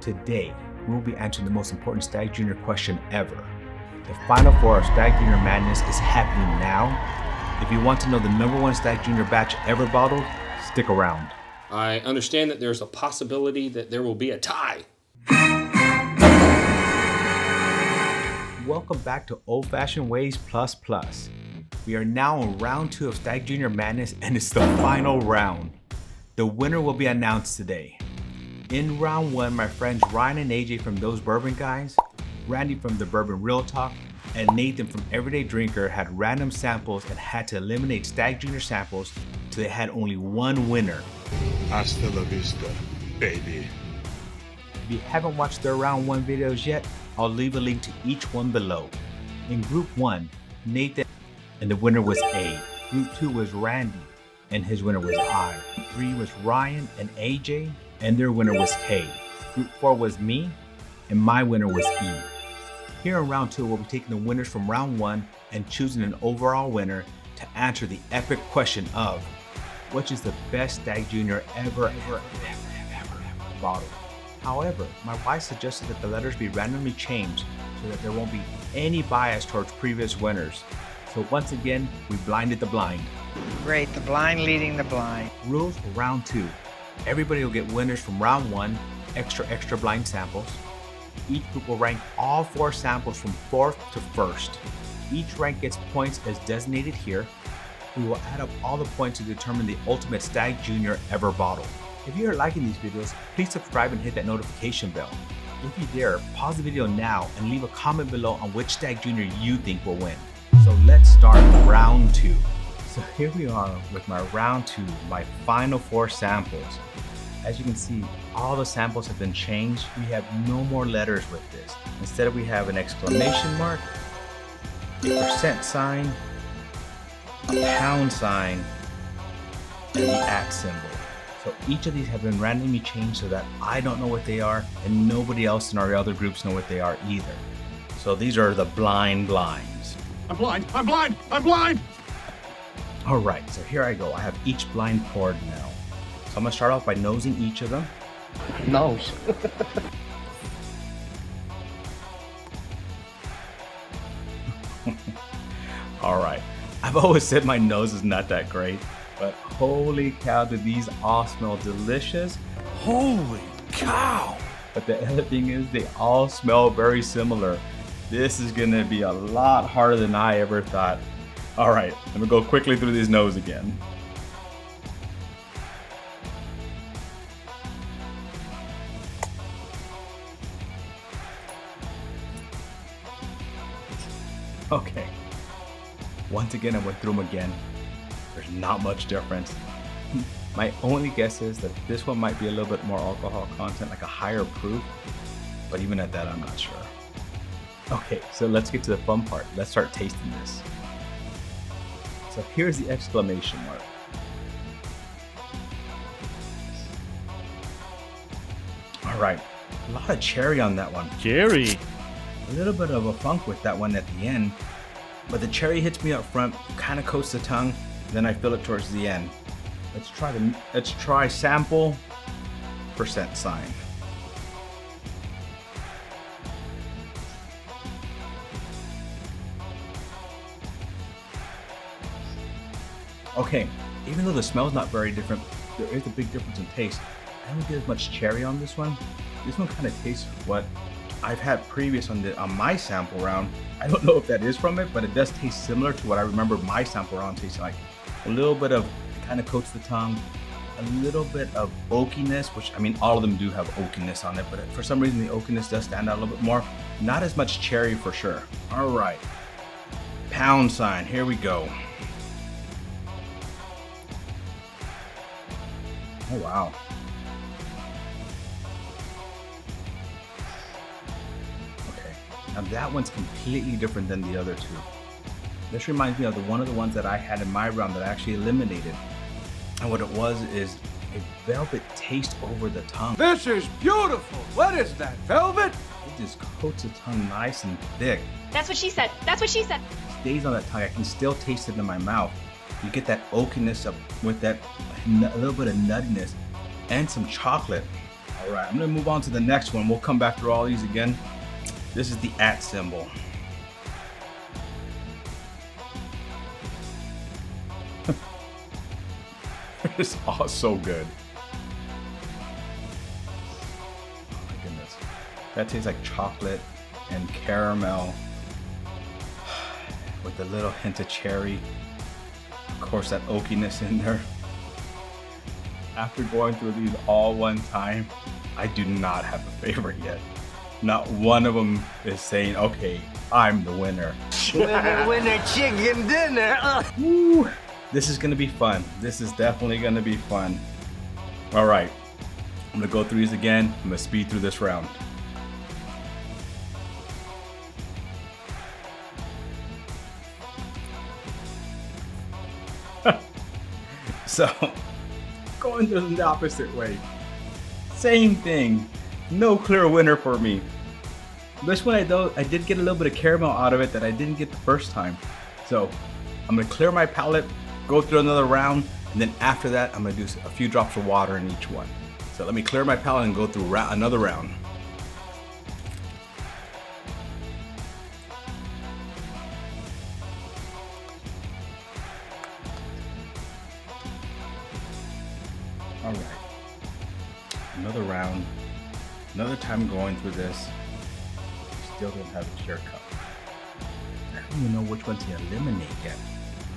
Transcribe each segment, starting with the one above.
Today, we will be answering the most important Stagg Jr question ever. The Final Four of Stagg Jr Madness is happening now. If you want to know the #1 Stagg Jr batch ever bottled, stick around. I understand that there's a possibility that there will be a tie. Welcome back to Old Fashioned Ways Plus Plus. We are now on round 2 of Stagg Jr Madness, and it's the final round. The winner will be announced today. In round 1, my friends Ryan and AJ from Those Bourbon Guys, Randy from the Bourbon Real Talk, and Nathan from Everyday Drinker had random samples and had to eliminate Stagg Jr samples till they had only one winner. Hasta la vista, baby. If you haven't watched their round 1 videos yet, I'll leave a link to each one below. In group 1, Nathan, and the winner was A. Group 2 was Randy, and his winner was I. Group 3 was Ryan and AJ, and their winner was K. Group 4 was me, and my winner was E. Here in round 2, we'll be taking the winners from round 1 and choosing an overall winner to answer the epic question of, which is the best Stagg Jr ever bottled? However, my wife suggested that the letters be randomly changed so that there won't be any bias towards previous winners. So once again, we blinded the blind. Great, the blind leading the blind. Rules for round 2. Everybody will get winners from round 1, extra blind samples. Each group will rank all 4 samples from 4th to 1st. Each rank gets points as designated here. We will add up all the points to determine the ultimate Stagg Jr ever bottled. If you are liking these videos, please subscribe and hit that notification bell. If you dare, pause the video now and leave a comment below on which Stagg Jr you think will win. So let's start round 2. So here we are with my round 2, my final 4 samples. As you can see, all the samples have been changed. We have no more letters with this. Instead, we have an exclamation mark, a % sign, a pound sign, and the @ symbol. So each of these have been randomly changed so that I don't know what they are and nobody else in our other groups know what they are either. So these are the blind blinds. I'm blind, I'm blind, I'm blind! All right, so here I go. I have each blind poured now. So I'm gonna start off by nosing each of them. Nose. All right, I've always said my nose is not that great, but holy cow, do these all smell delicious. Holy cow! But the other thing is they all smell very similar. This is gonna be a lot harder than I ever thought. All right, let me go quickly through these nose again. Okay, once again, I went through them again. There's not much difference. My only guess is that this one might be a little bit more alcohol content, like a higher proof, but even at that, I'm not sure. Okay, so let's get to the fun part. Let's start tasting this. So here's the exclamation mark. All right, a lot of cherry on that one. Cherry! A little bit of a funk with that one at the end, but the cherry hits me up front, kind of coats the tongue, then I feel it towards the end. Let's try sample, % sign. Okay, even though the smell's not very different, there is a big difference in taste. I don't get as much cherry on this one. This one kind of tastes what I've had previous on my sample round. I don't know if that is from it, but it does taste similar to what I remember my sample round tasting like. A little bit of, it kind of coats the tongue, a little bit of oakiness, which I mean, all of them do have oakiness on it, but for some reason the oakiness does stand out a little bit more. Not as much cherry for sure. All right, pound sign, here we go. Oh, wow. Okay, now that one's completely different than the other two. This reminds me of one of the ones that I had in my round that I actually eliminated. And what it was is a velvet taste over the tongue. This is beautiful! What is that, velvet? It just coats the tongue nice and thick. That's what she said. That's what she said. Stays on that tongue. I can still taste it in my mouth. You get that oakiness up with that a little bit of nuttiness and some chocolate. All right, I'm gonna move on to the next one. We'll come back through all these again. This is the @ symbol. It's all so good. Oh my goodness. That tastes like chocolate and caramel with a little hint of cherry. Of course, that oakiness in there. After going through these all one time, I do not have a favorite yet. Not one of them is saying, okay, I'm the winner. Winner chicken dinner. Woo. This is gonna be fun. This is definitely gonna be fun. All right, I'm gonna go through these again. I'm gonna speed through this round. So, going through them the opposite way. Same thing. No clear winner for me. This one I did get a little bit of caramel out of it that I didn't get the first time. So, I'm gonna clear my palate, go through another round, and then after that, I'm gonna do a few drops of water in each one. So let me clear my palate and go through another round. All right, another round, another time going through this. Still don't have a clear cup. I don't even know which one to eliminate yet.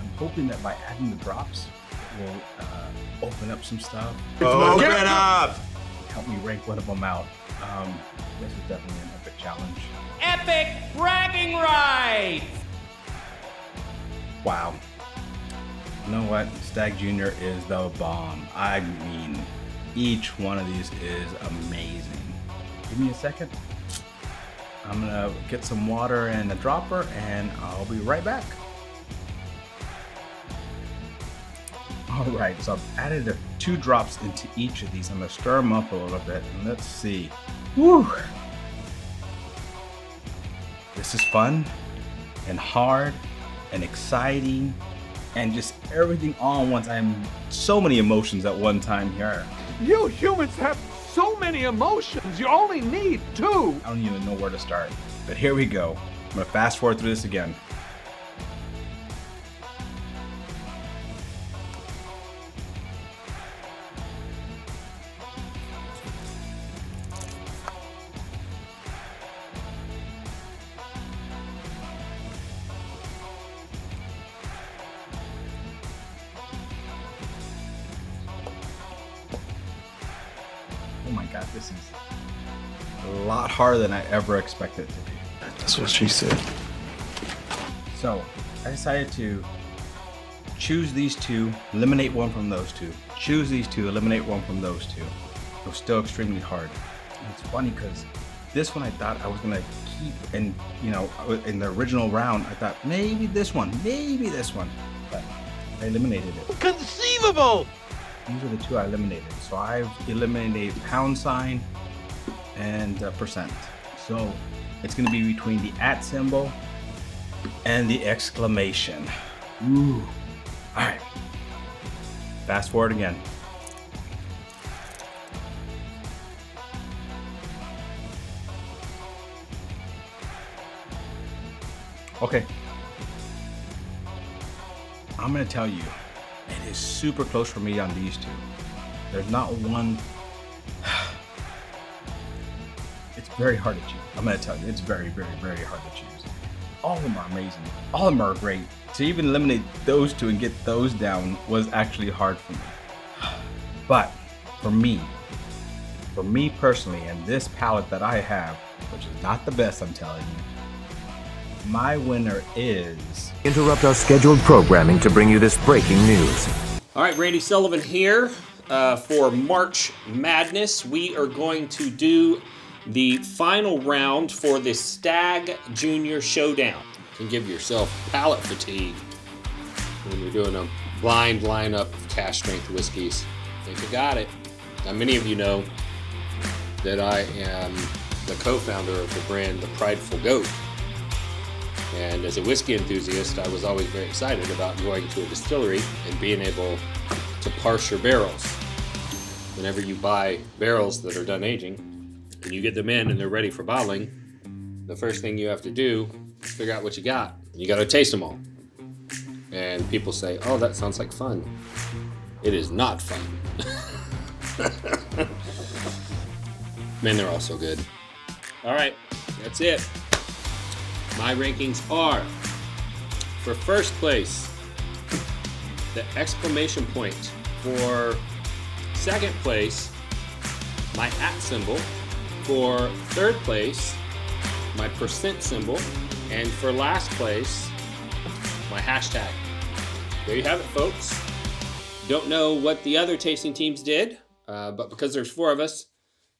I'm hoping that by adding the drops, it will open up some stuff. Open it up! Help me rank one of them out. This is definitely an epic challenge. Epic bragging rights! Wow. You know what? Stagg Jr is the bomb. I mean, each one of these is amazing. Give me a second. I'm gonna get some water and a dropper and I'll be right back. All right, so I've added 2 drops into each of these. I'm gonna stir them up a little bit and let's see. Woo! This is fun and hard and exciting and just everything all at once. I'm so many emotions at one time here. You humans have so many emotions. You only need 2. I don't even know where to start. But here we go. I'm gonna fast forward through this again. Oh my God, this is a lot harder than I ever expected it to be. That's what she said. So I decided to choose these 2, eliminate one from those 2. Choose these 2, eliminate one from those 2. It was still extremely hard. And it's funny because this one I thought I was gonna keep, and you know, in the original round I thought maybe this one, but I eliminated it. Conceivable. These are the 2 I eliminated. So I've eliminated £, and %. So it's gonna be between the @ symbol and the exclamation. Ooh. All right. Fast forward again. Okay. I'm gonna tell you, it is super close for me on these 2. There's not one. It's very hard to choose. I'm gonna tell you, it's very, very, very hard to choose. All of them are amazing. All of them are great. To even eliminate those 2 and get those down was actually hard for me. But for me personally, and this palette that I have, which is not the best, I'm telling you, my winner is... Interrupt our scheduled programming to bring you this breaking news. All right, Randy Sullivan here for March Madness. We are going to do the final round for the Stagg Jr Showdown. You can give yourself palate fatigue when you're doing a blind lineup of cash strength whiskeys. I think you got it. Now, many of you know that I am the co-founder of the brand The Prideful Goat. And as a whiskey enthusiast, I was always very excited about going to a distillery and being able to parse your barrels. whenever you buy barrels that are done aging and you get them in and they're ready for bottling, the first thing you have to do is figure out what you got. You got to taste them all. And people say, oh, that sounds like fun. It is not fun. Man, they're all so good. All right, that's it. My rankings are, for first place, the exclamation point. For second place, my @ symbol. For third place, my % symbol. And for last place, my hashtag. There you have it, folks. Don't know what the other tasting teams did, but because there's 4 of us,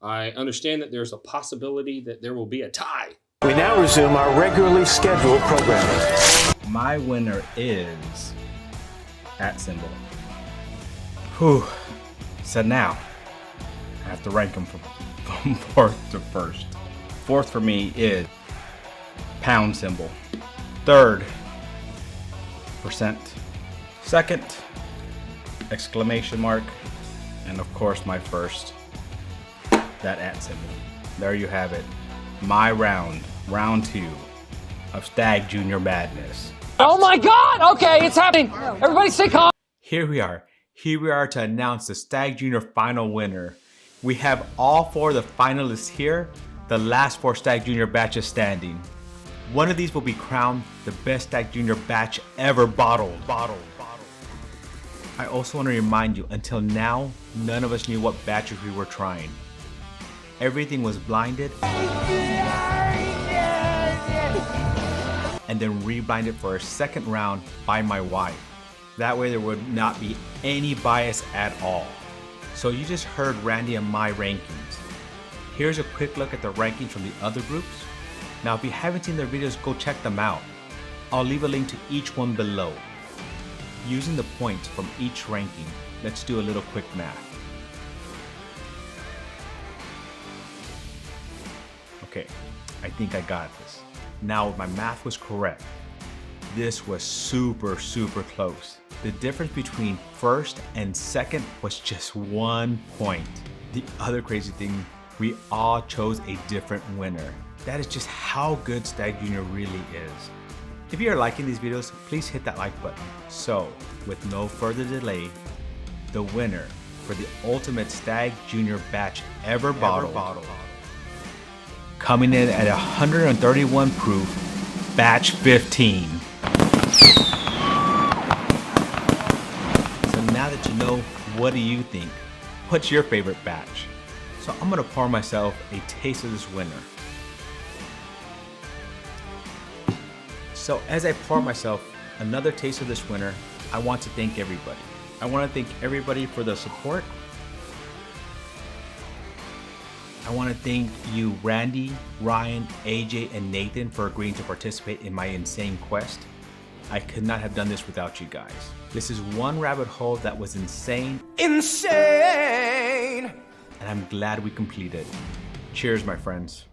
I understand that there's a possibility that there will be a tie. We now resume our regularly scheduled programming. My winner is @ symbol. Whew. So now I have to rank them from 4th to 1st. 4th for me is pound symbol. 3rd, %. 2nd, exclamation mark. And of course my 1st, that @ symbol. There you have it. My round 2 of Stagg Jr Madness. Oh my God! Okay, it's happening. Everybody stay calm. Here we are to announce the Stagg Jr final winner. We have all 4 of the finalists here, the last 4 Stagg Jr batches standing. One of these will be crowned the best Stagg Jr batch ever bottled. I also want to remind you, until now, none of us knew what batches we were trying. Everything was blinded and then reblinded for a second round by my wife. That way there would not be any bias at all. So you just heard Randy and my rankings. Here's a quick look at the rankings from the other groups. Now if you haven't seen their videos, go check them out. I'll leave a link to each one below. Using the points from each ranking, let's do a little quick math. Okay, I think I got this. Now if my math was correct, this was super close. The difference between 1st and 2nd was just 1 point. The other crazy thing, we all chose a different winner. That is just how good Stagg Jr really is. If you are liking these videos, please hit that like button. So, with no further delay, the winner for the ultimate Stagg Jr batch ever bottled. Coming in at 131 proof, batch 15. So now that you know, what do you think? What's your favorite batch? So I'm gonna pour myself a taste of this winner. So as I pour myself another taste of this winner, I want to thank everybody. I want to thank everybody for the support. I want to thank you, Randy, Ryan, AJ, and Nathan, for agreeing to participate in my insane quest. I could not have done this without you guys. This is one rabbit hole that was insane. And I'm glad we completed. Cheers, my friends.